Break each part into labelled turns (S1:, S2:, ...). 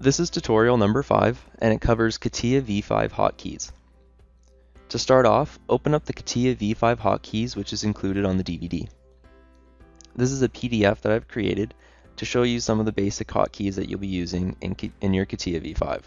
S1: This is tutorial number 5, and it covers Catia v5 hotkeys. To start off, open up the Catia v5 hotkeys, which is included on the DVD. This is a PDF that I've created to show you some of the basic hotkeys that you'll be using in your Catia v5.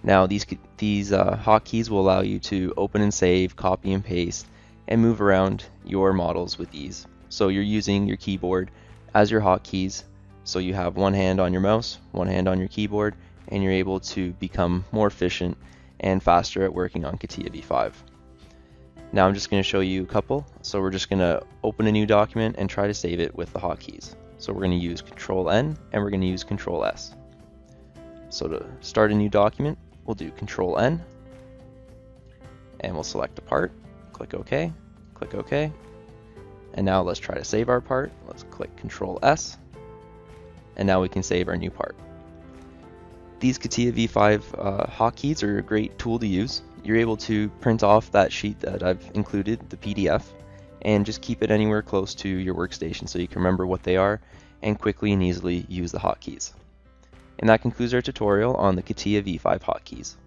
S1: Now, these hotkeys will allow you to open and save, copy and paste, and move around your models with ease. So you're using your keyboard as your hotkeys. So you have one hand on your mouse, one hand on your keyboard, and you're able to become more efficient and faster at working on Catia v5. Now I'm just going to show you a couple. So we're just going to open a new document and try to save it with the hotkeys. So we're going to use Control-N and we're going to use Control-S. So to start a new document, we'll do Control-N and we'll select a part, click OK, and now let's try to save our part. Let's click Control-S. And now we can save our new part. These Catia v5 hotkeys are a great tool to use. You're able to print off that sheet that I've included, the PDF, and just keep it anywhere close to your workstation so you can remember what they are and quickly and easily use the hotkeys. And that concludes our tutorial on the Catia v5 hotkeys.